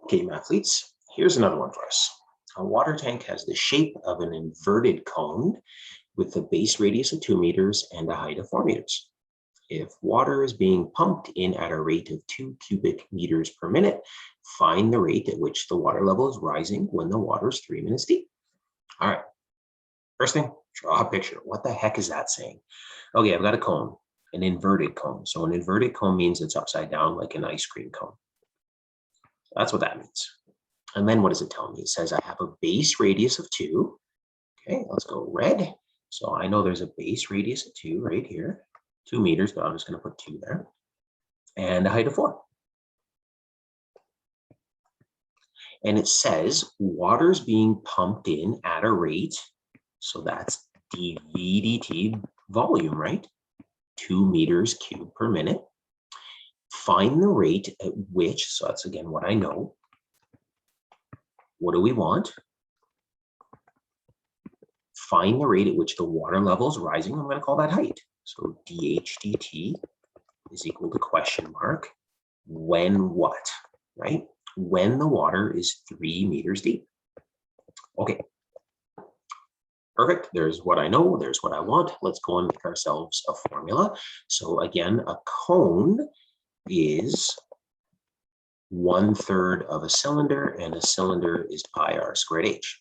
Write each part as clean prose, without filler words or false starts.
Okay, athletes, here's another one for us. A water tank has the shape of an inverted cone with a base radius of 2 meters and a height of 4 meters. If water is being pumped in at a rate of 2 cubic meters per minute, find the rate at which the water level is rising when the water is 3 minutes deep. All right, first thing, draw a picture. What the heck is that saying? Okay, I've got a cone, an inverted cone. So an inverted cone means it's upside down like an ice cream cone. That's what that means. And then what does it tell me? It says I have a base radius of 2. Okay, let's go red. So I know there's a base radius of 2 right here, 2 meters, but I'm just going to put 2 there, and a height of 4. And it says water's being pumped in at a rate, so that's dV dt volume, right? 2 meters cubed per minute. Find the rate at which, so that's again what I know. What do we want? Find the rate at which the water level is rising. I'm going to call that height. So dH dt is equal to question mark. When what, right? When the water is 3 meters deep. Okay. Perfect. There's what I know. There's what I want. Let's go and make ourselves a formula. So again, a cone is 1/3 of a cylinder, and a cylinder is pi r squared h.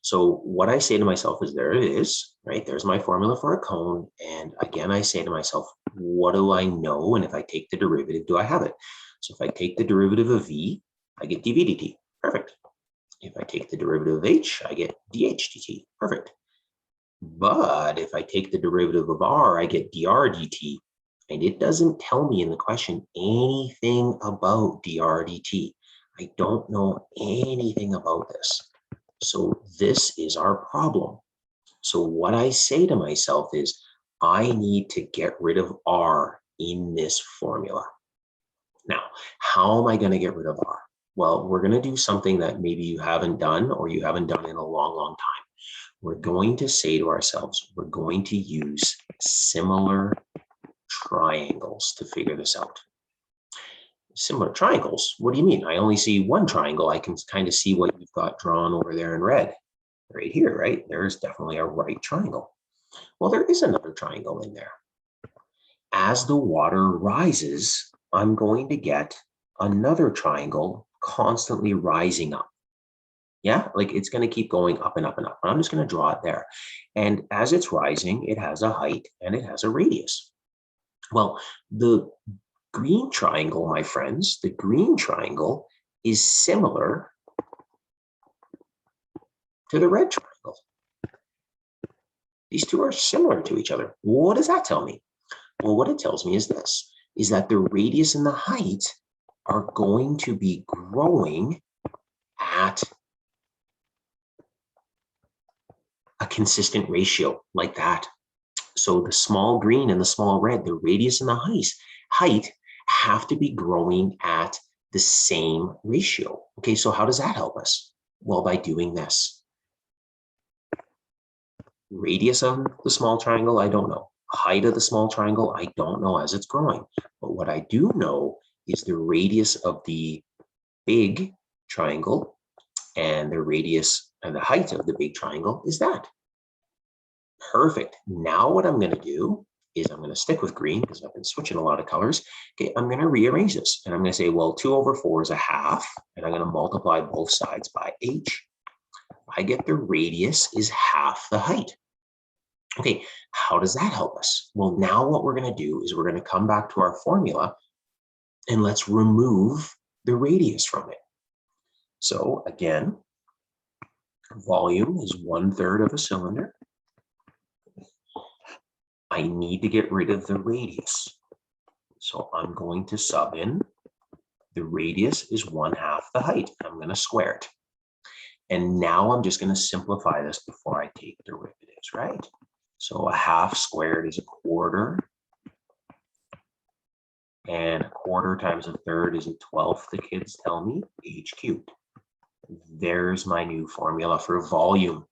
So what I say to myself is, there it is, right? There's my formula for a cone. And again, I say to myself, what do I know? And if I take the derivative, do I have it? So if I take the derivative of v, I get dv dt. Perfect. If I take the derivative of h, I get dh dt. Perfect. But if I take the derivative of r, I get dr dt. And it doesn't tell me in the question anything about dr dt. I don't know anything about this. So this is our problem. So what I say to myself is, I need to get rid of r in this formula. Now, how am I going to get rid of r? Well, we're going to do something that maybe you haven't done or you haven't done in a long, long time. We're going to say to ourselves, we're going to use similar triangles to figure this out. Similar triangles? What do you mean? I only see one triangle. I can kind of see what you've got drawn over there in red. Right here, right? There's definitely a right triangle. Well, there is another triangle in there. As the water rises, I'm going to get another triangle constantly rising up. Yeah, like it's going to keep going up and up and up. I'm just going to draw it there. And as it's rising, it has a height and it has a radius. Well, the green triangle, my friends, the green triangle is similar to the red triangle. These two are similar to each other. What does that tell me? Well, what it tells me is this, is that the radius and the height are going to be growing at a consistent ratio like that. So the small green and the small red, the radius and the height have to be growing at the same ratio. Okay, so how does that help us? Well, by doing this. Radius of the small triangle, I don't know. Height of the small triangle, I don't know as it's growing. But what I do know is the radius of the big triangle and the radius and the height of the big triangle is that. Perfect. Now what I'm going to do is I'm going to stick with green because I've been switching a lot of colors. Okay, I'm going to rearrange this and I'm going to say, well, 2/4 is a half, and I'm going to multiply both sides by h. I get the radius is half the height. Okay, how does that help us? Well, now what we're going to do is we're going to come back to our formula and let's remove the radius from it. So again, volume is 1/3 of a cylinder. I need to get rid of the radius. So I'm going to sub in the radius is 1/2 the height. I'm going to square it. And now I'm just going to simplify this before I take derivatives, right? So a half squared is 1/4. And 1/4 times 1/3 is 1/12, the kids tell me, h cubed. There's my new formula for volume.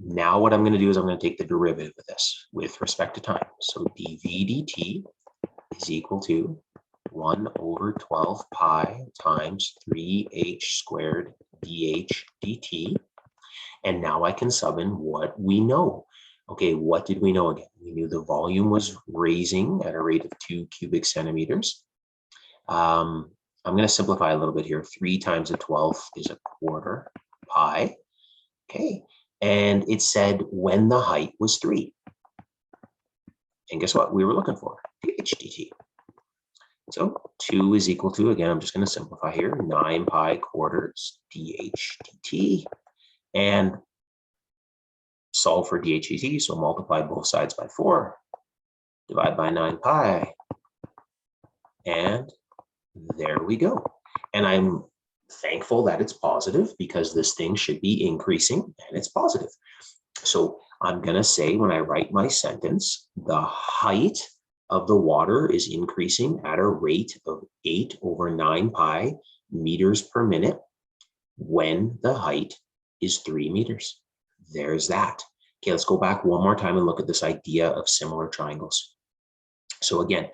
Now what I'm going to do is I'm going to take the derivative of this with respect to time. So dv dt is equal to 1 over 12 pi times 3h squared dh dt. And now I can sub in what we know. Okay, what did we know again? We knew the volume was raising at a rate of 2 cubic centimeters. I'm going to simplify a little bit here. 3 times the 12th is a quarter pi. Okay, and it said when the height was 3. And guess what? We were looking for dh dt. So 2 is equal to, again, I'm just going to simplify here, 9 pi quarters dh dt. And solve for dh dt, so multiply both sides by 4, divide by 9 pi, and there we go. And I'm thankful that it's positive because this thing should be increasing and it's positive. So I'm going to say when I write my sentence, the height of the water is increasing at a rate of 8 over 9 pi meters per minute when the height is 3 meters. There's that. Okay, let's go back one more time and look at this idea of similar triangles. So again,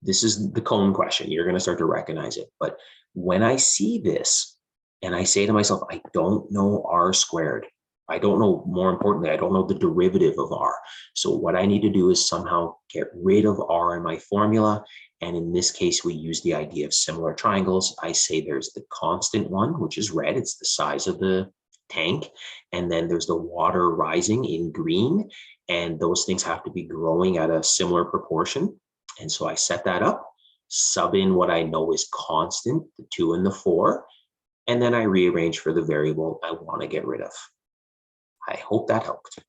this is the cone question. You're going to start to recognize it. But when I see this and I say to myself, I don't know r squared. I don't know, more importantly, I don't know the derivative of r. So what I need to do is somehow get rid of r in my formula. And in this case, we use the idea of similar triangles. I say there's the constant one, which is red. It's the size of the tank. And then there's the water rising in green. And those things have to be growing at a similar proportion. And so I set that up, sub in what I know is constant, the 2 and the 4, and then I rearrange for the variable I want to get rid of. I hope that helped.